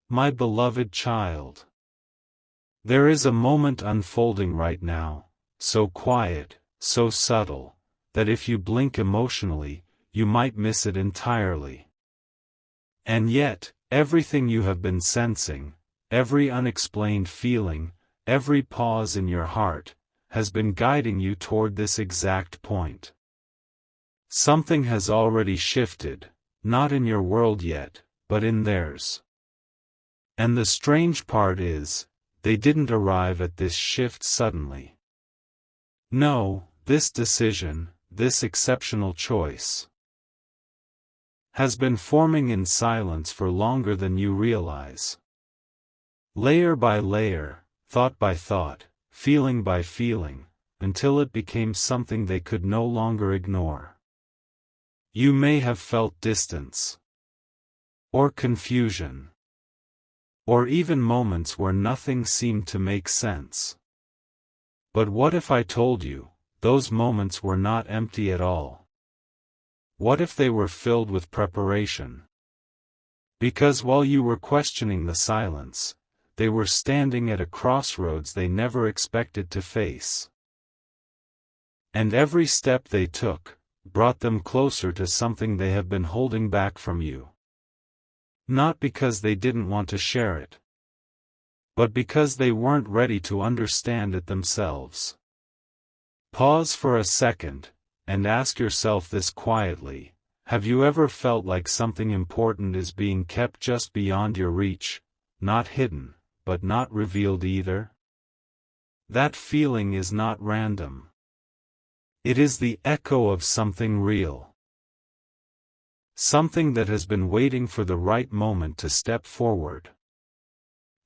My beloved child. There is a moment unfolding right now, so quiet, so subtle, that if you blink emotionally, you might miss it entirely. And yet, everything you have been sensing, every unexplained feeling, every pause in your heart, has been guiding you toward this exact point. Something has already shifted, not in your world yet, but in theirs. And the strange part is, they didn't arrive at this shift suddenly. No, this decision, this exceptional choice, has been forming in silence for longer than you realize. Layer by layer, thought by thought, feeling by feeling, until it became something they could no longer ignore. You may have felt distance, or confusion, or even moments where nothing seemed to make sense. But what if I told you, those moments were not empty at all? What if they were filled with preparation? Because while you were questioning the silence, they were standing at a crossroads they never expected to face. And every step they took brought them closer to something they have been holding back from you. Not because they didn't want to share it, but because they weren't ready to understand it themselves. Pause for a second, and ask yourself this quietly: have you ever felt like something important is being kept just beyond your reach, not hidden, but not revealed either? That feeling is not random. It is the echo of something real. Something that has been waiting for the right moment to step forward.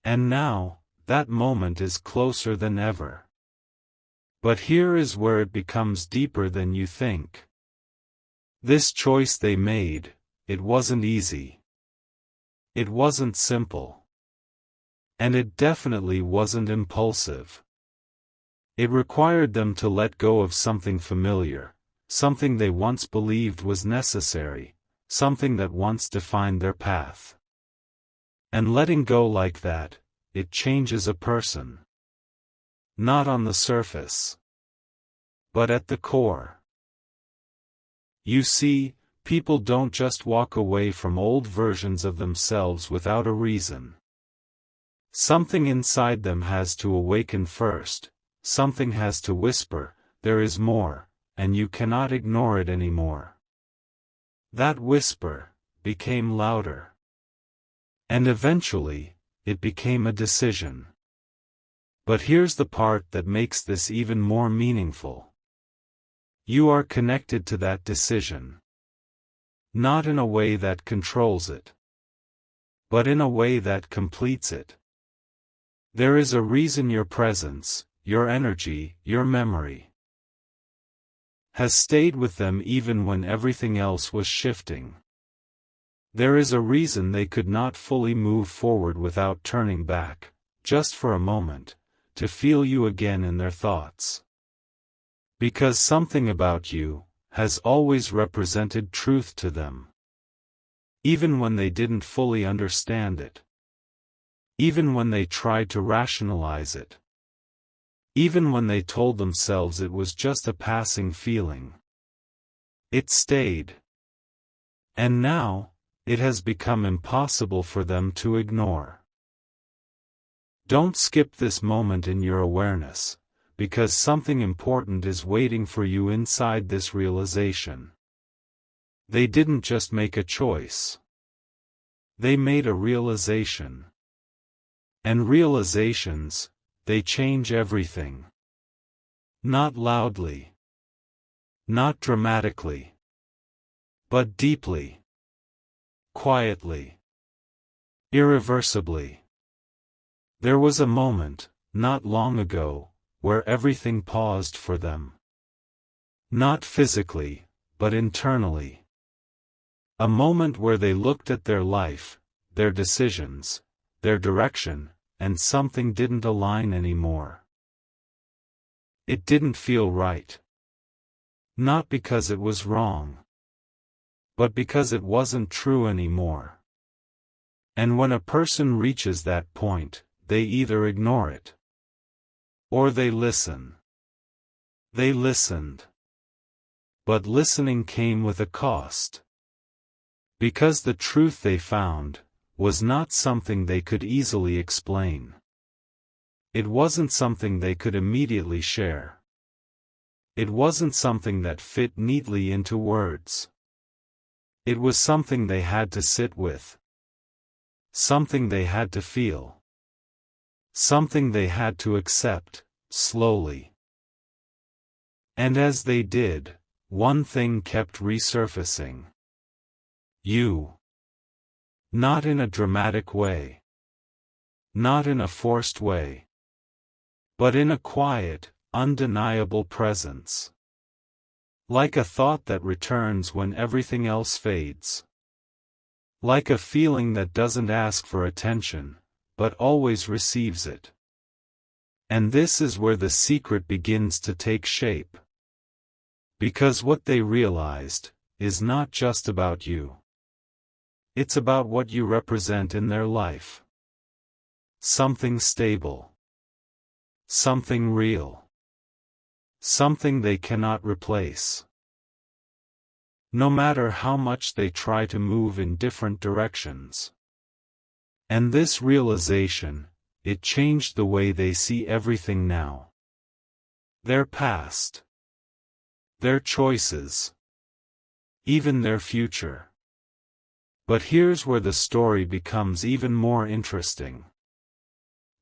And now, that moment is closer than ever. But here is where it becomes deeper than you think. This choice they made, it wasn't easy. It wasn't simple. And it definitely wasn't impulsive. It required them to let go of something familiar, something they once believed was necessary, something that once defined their path. And letting go like that, it changes a person. Not on the surface, but at the core. You see, people don't just walk away from old versions of themselves without a reason. Something inside them has to awaken first, something has to whisper, there is more, and you cannot ignore it anymore. That whisper became louder. And eventually, it became a decision. But here's the part that makes this even more meaningful. You are connected to that decision. Not in a way that controls it, but in a way that completes it. There is a reason your presence, your energy, your memory has stayed with them even when everything else was shifting. There is a reason they could not fully move forward without turning back, just for a moment, to feel you again in their thoughts. Because something about you has always represented truth to them. Even when they didn't fully understand it. Even when they tried to rationalize it. Even when they told themselves it was just a passing feeling. It stayed. And now, it has become impossible for them to ignore. Don't skip this moment in your awareness, because something important is waiting for you inside this realization. They didn't just make a choice. They made a realization. And realizations, they change everything. Not loudly. Not dramatically. But deeply. Quietly. Irreversibly. There was a moment, not long ago, where everything paused for them. Not physically, but internally. A moment where they looked at their life, their decisions, their direction, and something didn't align anymore. It didn't feel right. Not because it was wrong, but because it wasn't true anymore. And when a person reaches that point, they either ignore it or they listen. They listened. But listening came with a cost. Because the truth they found was not something they could easily explain. It wasn't something they could immediately share. It wasn't something that fit neatly into words. It was something they had to sit with. Something they had to feel. Something they had to accept, slowly. And as they did, one thing kept resurfacing. You. Not in a dramatic way. Not in a forced way. But in a quiet, undeniable presence. Like a thought that returns when everything else fades. Like a feeling that doesn't ask for attention, but always receives it. And this is where the secret begins to take shape. Because what they realized is not just about you. It's about what you represent in their life. Something stable. Something real. Something they cannot replace. No matter how much they try to move in different directions. And this realization, it changed the way they see everything now. Their past. Their choices. Even their future. But here's where the story becomes even more interesting.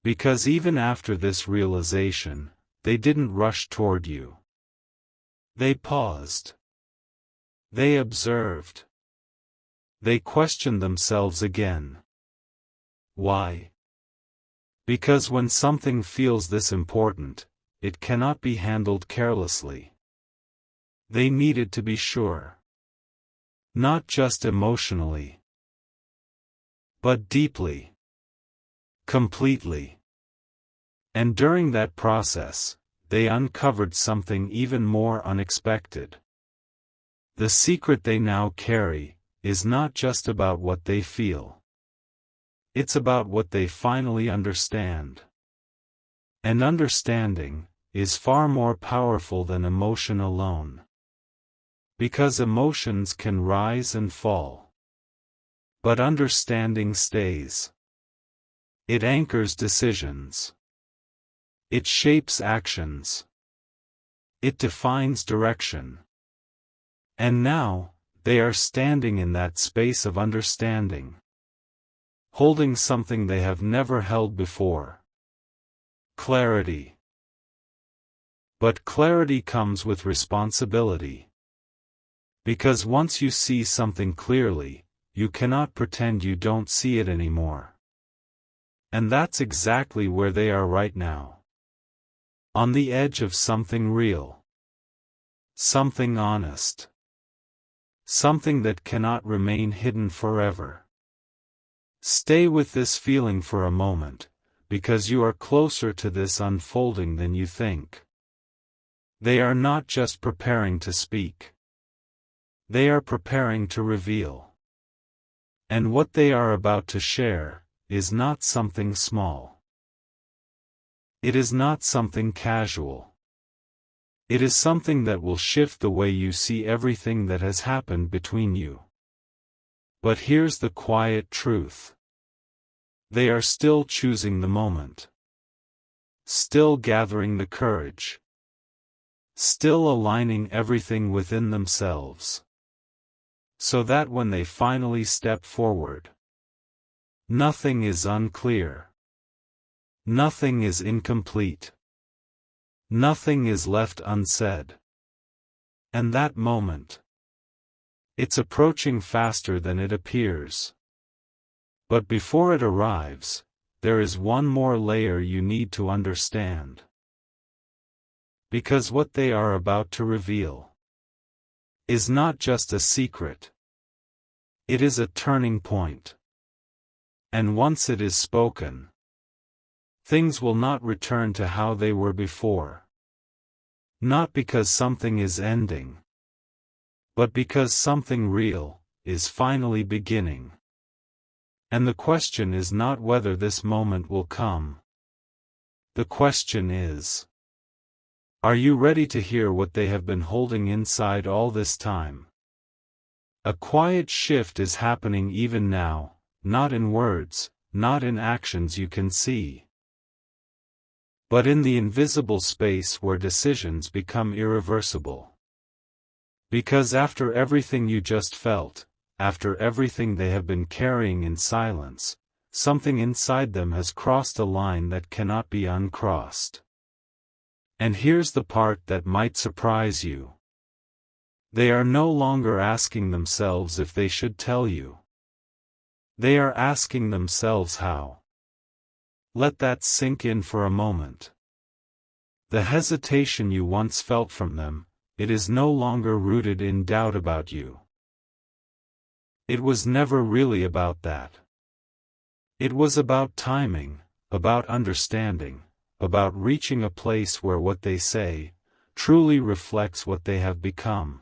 Because even after this realization, they didn't rush toward you. They paused. They observed. They questioned themselves again. Why? Because when something feels this important, it cannot be handled carelessly. They needed to be sure. Not just emotionally, but deeply. Completely. And during that process, they uncovered something even more unexpected. The secret they now carry is not just about what they feel. It's about what they finally understand. And understanding is far more powerful than emotion alone. Because emotions can rise and fall. But understanding stays. It anchors decisions. It shapes actions. It defines direction. And now, they are standing in that space of understanding. Holding something they have never held before. Clarity. But clarity comes with responsibility. Because once you see something clearly, you cannot pretend you don't see it anymore. And that's exactly where they are right now. On the edge of something real. Something honest. Something that cannot remain hidden forever. Stay with this feeling for a moment, because you are closer to this unfolding than you think. They are not just preparing to speak. They are preparing to reveal. And what they are about to share is not something small. It is not something casual. It is something that will shift the way you see everything that has happened between you. But here's the quiet truth. They are still choosing the moment. Still gathering the courage. Still aligning everything within themselves. So that when they finally step forward, nothing is unclear. Nothing is incomplete. Nothing is left unsaid. And that moment, it's approaching faster than it appears. But before it arrives, there is one more layer you need to understand. Because what they are about to reveal is not just a secret. It is a turning point. And once it is spoken, things will not return to how they were before. Not because something is ending, but because something real is finally beginning. And the question is not whether this moment will come. The question is, are you ready to hear what they have been holding inside all this time? A quiet shift is happening even now, not in words, not in actions you can see, but in the invisible space where decisions become irreversible. Because after everything you just felt, after everything they have been carrying in silence, something inside them has crossed a line that cannot be uncrossed. And here's the part that might surprise you. They are no longer asking themselves if they should tell you. They are asking themselves how. Let that sink in for a moment. The hesitation you once felt from them, it is no longer rooted in doubt about you. It was never really about that. It was about timing, about understanding, about reaching a place where what they say truly reflects what they have become.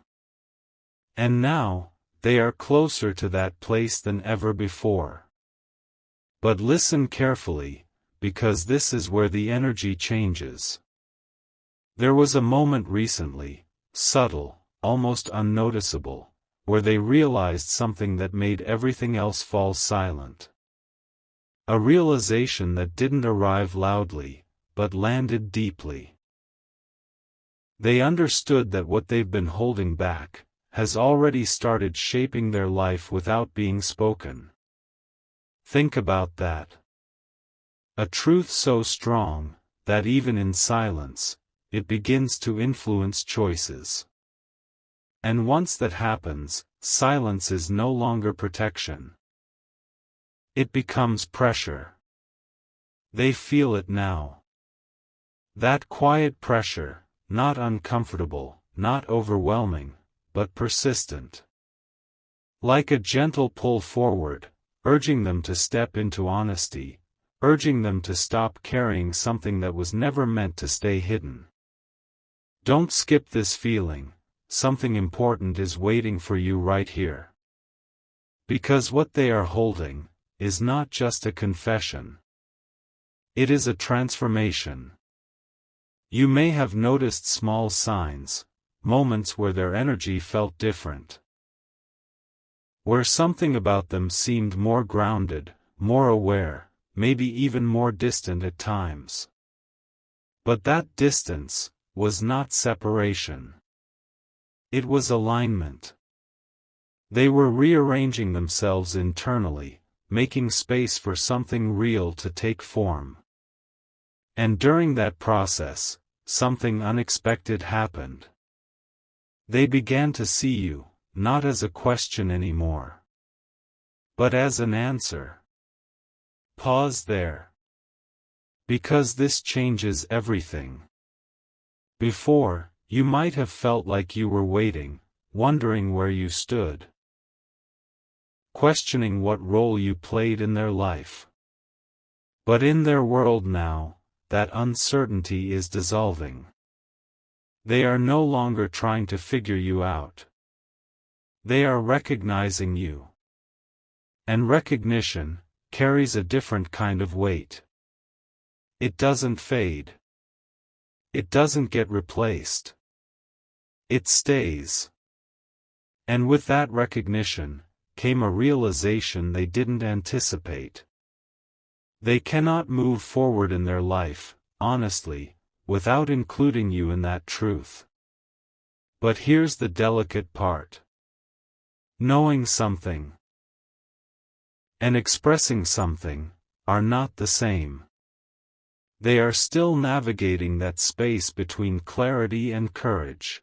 And now, they are closer to that place than ever before. But listen carefully, because this is where the energy changes. There was a moment recently, subtle, almost unnoticeable, where they realized something that made everything else fall silent. A realization that didn't arrive loudly, but landed deeply. They understood that what they've been holding back has already started shaping their life without being spoken. Think about that. A truth so strong, that even in silence, it begins to influence choices. And once that happens, silence is no longer protection. It becomes pressure. They feel it now. That quiet pressure, not uncomfortable, not overwhelming, but persistent. Like a gentle pull forward, urging them to step into honesty, urging them to stop carrying something that was never meant to stay hidden. Don't skip this feeling, something important is waiting for you right here. Because what they are holding is not just a confession. It is a transformation. You may have noticed small signs, moments where their energy felt different. Where something about them seemed more grounded, more aware, maybe even more distant at times. But that distance was not separation. It was alignment. They were rearranging themselves internally, making space for something real to take form. And during that process, something unexpected happened. They began to see you, not as a question anymore, but as an answer. Pause there. Because this changes everything. Before, you might have felt like you were waiting, wondering where you stood, questioning what role you played in their life. But in their world now, that uncertainty is dissolving. They are no longer trying to figure you out. They are recognizing you. And recognition carries a different kind of weight. It doesn't fade. It doesn't get replaced. It stays. And with that recognition, came a realization they didn't anticipate. They cannot move forward in their life, honestly, without including you in that truth. But here's the delicate part. Knowing something and expressing something are not the same. They are still navigating that space between clarity and courage.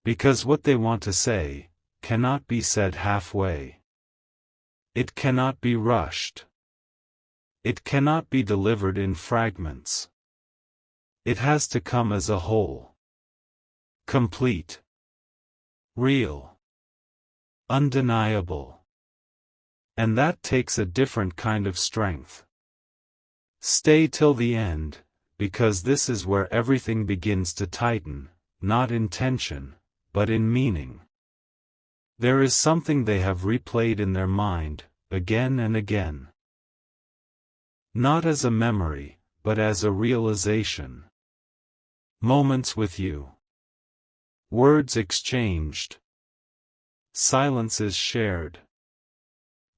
Because what they want to say cannot be said halfway. It cannot be rushed. It cannot be delivered in fragments. It has to come as a whole. Complete. Real. Undeniable. And that takes a different kind of strength. Stay till the end, because this is where everything begins to tighten, not in tension, but in meaning. There is something they have replayed in their mind, again and again. Not as a memory, but as a realization. Moments with you. Words exchanged. Silences shared.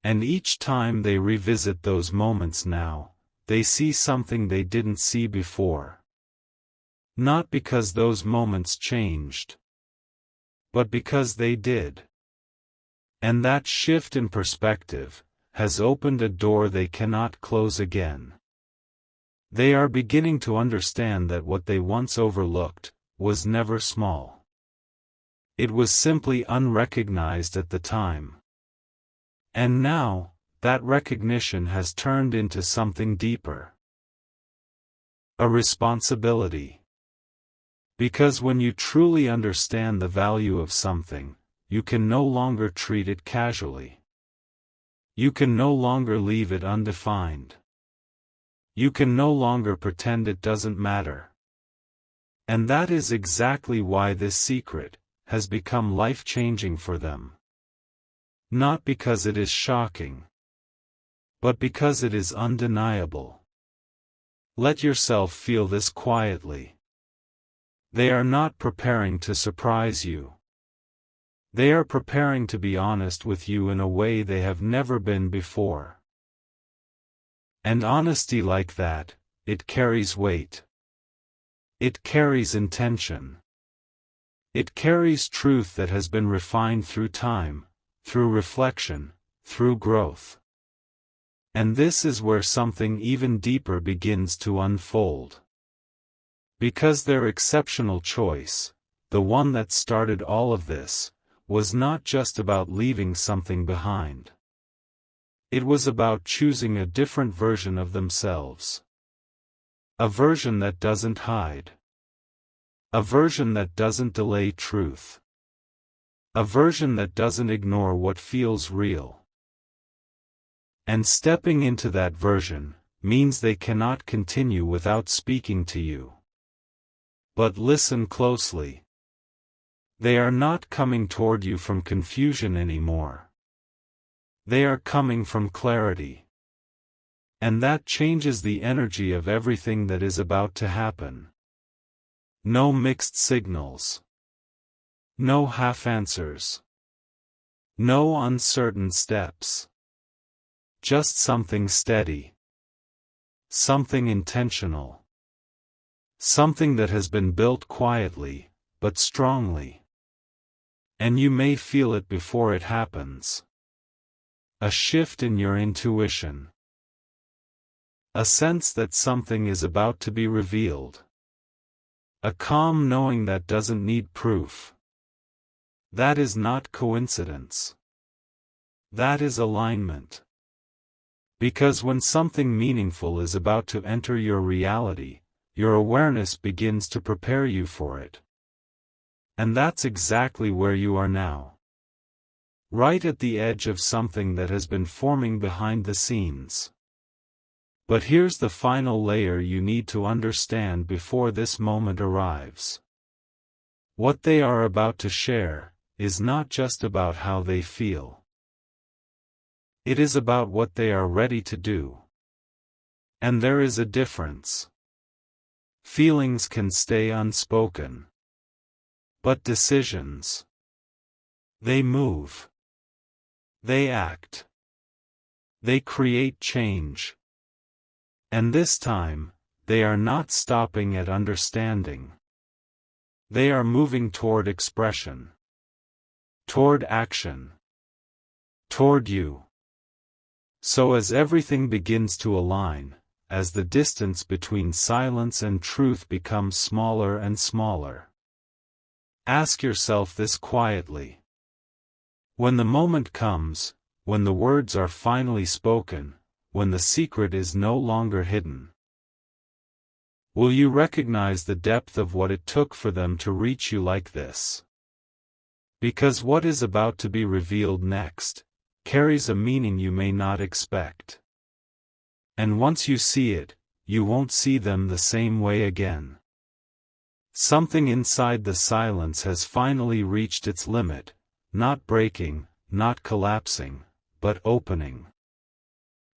And each time they revisit those moments now, they see something they didn't see before. Not because those moments changed, but because they did. And that shift in perspective has opened a door they cannot close again. They are beginning to understand that what they once overlooked was never small. It was simply unrecognized at the time. And now, that recognition has turned into something deeper. A responsibility. Because when you truly understand the value of something, you can no longer treat it casually. You can no longer leave it undefined. You can no longer pretend it doesn't matter. And that is exactly why this secret has become life-changing for them. Not because it is shocking, but because it is undeniable. Let yourself feel this quietly. They are not preparing to surprise you. They are preparing to be honest with you in a way they have never been before. And honesty like that, it carries weight. It carries intention. It carries truth that has been refined through time, through reflection, through growth. And this is where something even deeper begins to unfold. Because their exceptional choice, the one that started all of this, was not just about leaving something behind. It was about choosing a different version of themselves. A version that doesn't hide. A version that doesn't delay truth. A version that doesn't ignore what feels real. And stepping into that version means they cannot continue without speaking to you. But listen closely. They are not coming toward you from confusion anymore. They are coming from clarity. And that changes the energy of everything that is about to happen. No mixed signals. No half answers. No uncertain steps. Just something steady. Something intentional. Something that has been built quietly, but strongly. And you may feel it before it happens. A shift in your intuition. A sense that something is about to be revealed. A calm knowing that doesn't need proof. That is not coincidence. That is alignment. Because when something meaningful is about to enter your reality, your awareness begins to prepare you for it. And that's exactly where you are now. Right at the edge of something that has been forming behind the scenes. But here's the final layer you need to understand before this moment arrives. What they are about to share is not just about how they feel. It is about what they are ready to do. And there is a difference. Feelings can stay unspoken. But decisions, they move. They act. They create change. And this time, they are not stopping at understanding. They are moving toward expression. Toward action. Toward you. So as everything begins to align, as the distance between silence and truth becomes smaller and smaller, ask yourself this quietly. When the moment comes, when the words are finally spoken, when the secret is no longer hidden, will you recognize the depth of what it took for them to reach you like this? Because what is about to be revealed next carries a meaning you may not expect. And once you see it, you won't see them the same way again. Something inside the silence has finally reached its limit, not breaking, not collapsing, but opening.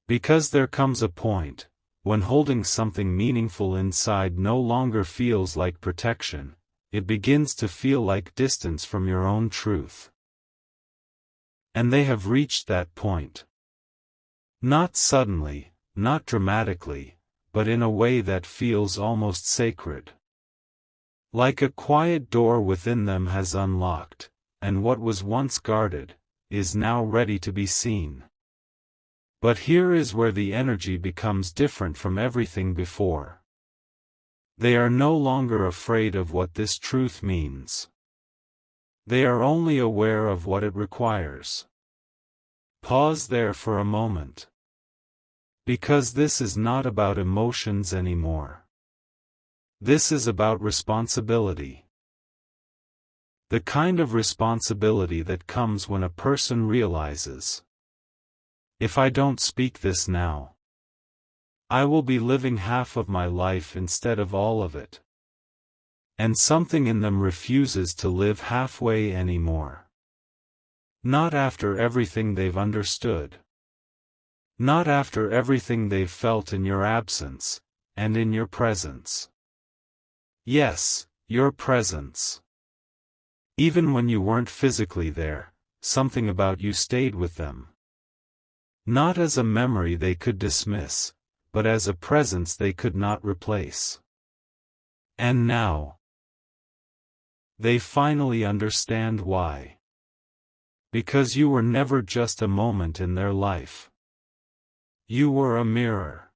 Because there comes a point when holding something meaningful inside no longer feels like protection, it begins to feel like distance from your own truth. And they have reached that point. Not suddenly, not dramatically, but in a way that feels almost sacred. Like a quiet door within them has unlocked, and what was once guarded is now ready to be seen. But here is where the energy becomes different from everything before. They are no longer afraid of what this truth means. They are only aware of what it requires. Pause there for a moment. Because this is not about emotions anymore. This is about responsibility. The kind of responsibility that comes when a person realizes, if I don't speak this now, I will be living half of my life instead of all of it. And something in them refuses to live halfway anymore. Not after everything they've understood. Not after everything they've felt in your absence, and in your presence. Yes, your presence. Even when you weren't physically there, something about you stayed with them. Not as a memory they could dismiss, but as a presence they could not replace. And now, they finally understand why. Because you were never just a moment in their life. You were a mirror.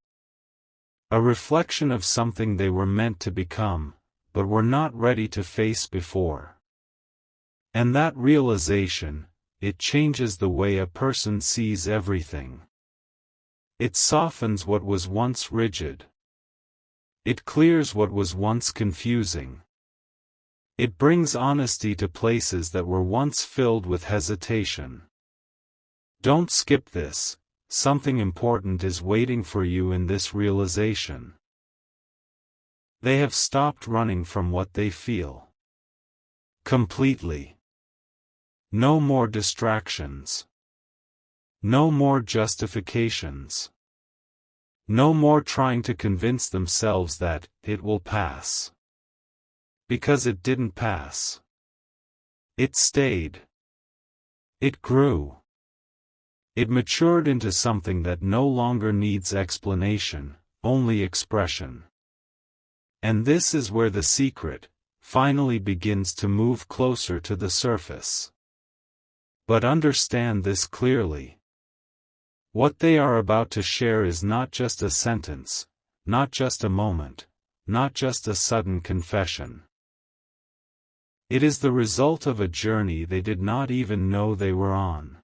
A reflection of something they were meant to become, but were not ready to face before. And that realization, it changes the way a person sees everything. It softens what was once rigid. It clears what was once confusing. It brings honesty to places that were once filled with hesitation. Don't skip this, something important is waiting for you in this realization. They have stopped running from what they feel. Completely. No more distractions. No more justifications. No more trying to convince themselves that it will pass. Because it didn't pass. It stayed. It grew. It matured into something that no longer needs explanation, only expression. And this is where the secret finally begins to move closer to the surface. But understand this clearly. What they are about to share is not just a sentence, not just a moment, not just a sudden confession. It is the result of a journey they did not even know they were on.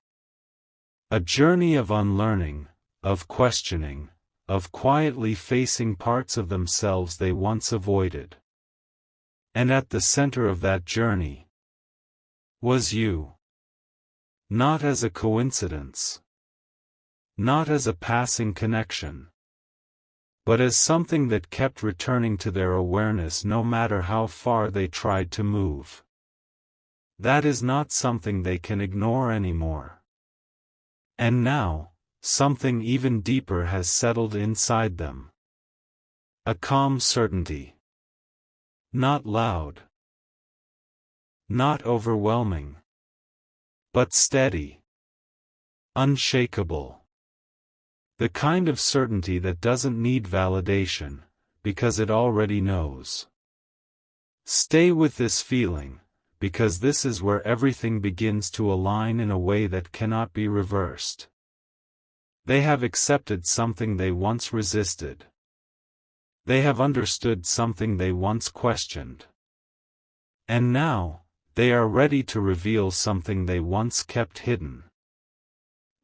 A journey of unlearning, of questioning, of quietly facing parts of themselves they once avoided. And at the center of that journey was you. Not as a coincidence. Not as a passing connection. But as something that kept returning to their awareness no matter how far they tried to move. That is not something they can ignore anymore. And now, something even deeper has settled inside them. A calm certainty. Not loud. Not overwhelming. But steady. Unshakable. The kind of certainty that doesn't need validation, because it already knows. Stay with this feeling, because this is where everything begins to align in a way that cannot be reversed. They have accepted something they once resisted. They have understood something they once questioned. And now, they are ready to reveal something they once kept hidden.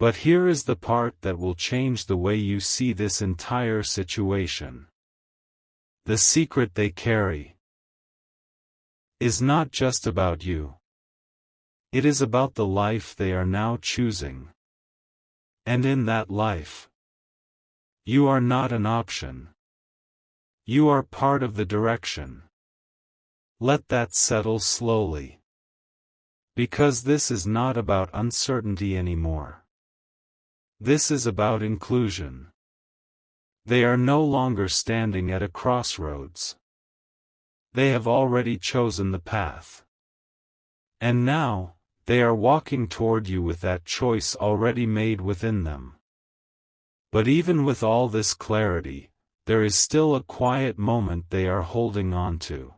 But here is the part that will change the way you see this entire situation. The secret they carry is not just about you. It is about the life they are now choosing. And in that life, you are not an option. You are part of the direction. Let that settle slowly. Because this is not about uncertainty anymore. This is about inclusion. They are no longer standing at a crossroads. They have already chosen the path. And now, they are walking toward you with that choice already made within them. But even with all this clarity, there is still a quiet moment they are holding on to.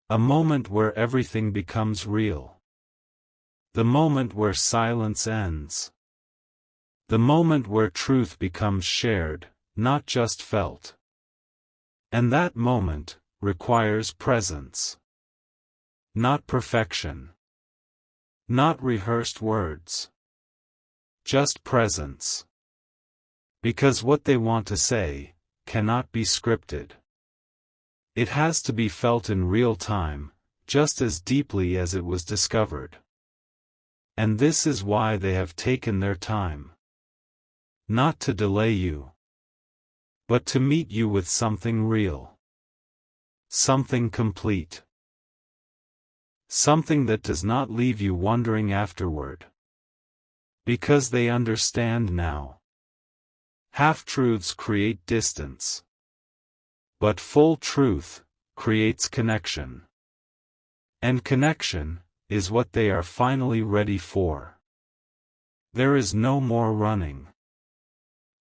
A moment where everything becomes real. The moment where silence ends. The moment where truth becomes shared, not just felt. And that moment requires presence. Not perfection. Not rehearsed words. Just presence. Because what they want to say cannot be scripted. It has to be felt in real time, just as deeply as it was discovered. And this is why they have taken their time. Not to delay you, but to meet you with something real. Something complete. Something that does not leave you wondering afterward. Because they understand now. Half-truths create distance. But full truth creates connection. And connection is what they are finally ready for. There is no more running.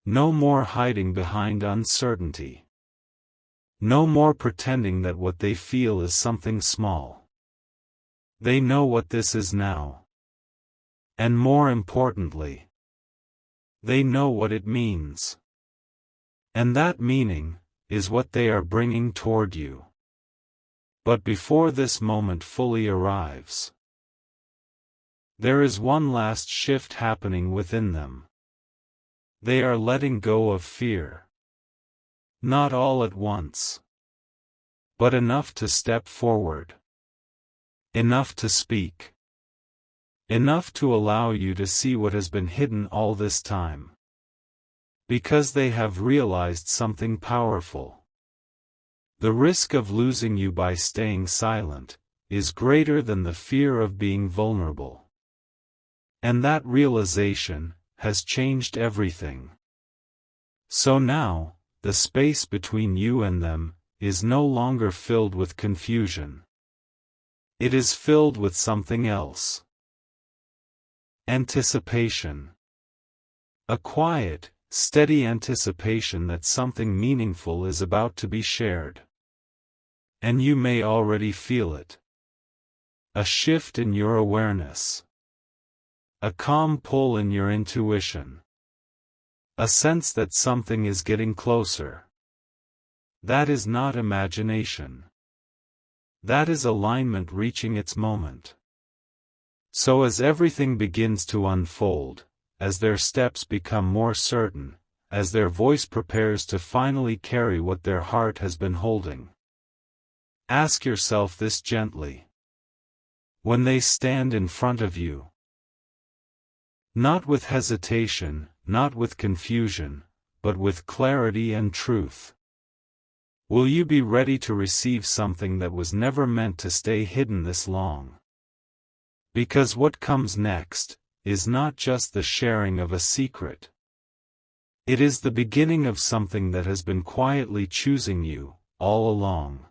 No more hiding behind uncertainty. No more pretending that what they feel is something small. They know what this is now. And more importantly, they know what it means. And that meaning is what they are bringing toward you. But before this moment fully arrives, there is one last shift happening within them. They are letting go of fear. Not all at once. But enough to step forward. Enough to speak. Enough to allow you to see what has been hidden all this time. Because they have realized something powerful. The risk of losing you by staying silent is greater than the fear of being vulnerable. And that realization has changed everything. So now, the space between you and them is no longer filled with confusion. It is filled with something else. Anticipation. A quiet, steady anticipation that something meaningful is about to be shared. And you may already feel it. A shift in your awareness. A calm pull in your intuition. A sense that something is getting closer. That is not imagination. That is alignment reaching its moment. So as everything begins to unfold, as their steps become more certain, as their voice prepares to finally carry what their heart has been holding, ask yourself this gently. When they stand in front of you, not with hesitation, not with confusion, but with clarity and truth, will you be ready to receive something that was never meant to stay hidden this long? Because what comes next is not just the sharing of a secret. It is the beginning of something that has been quietly choosing you all along.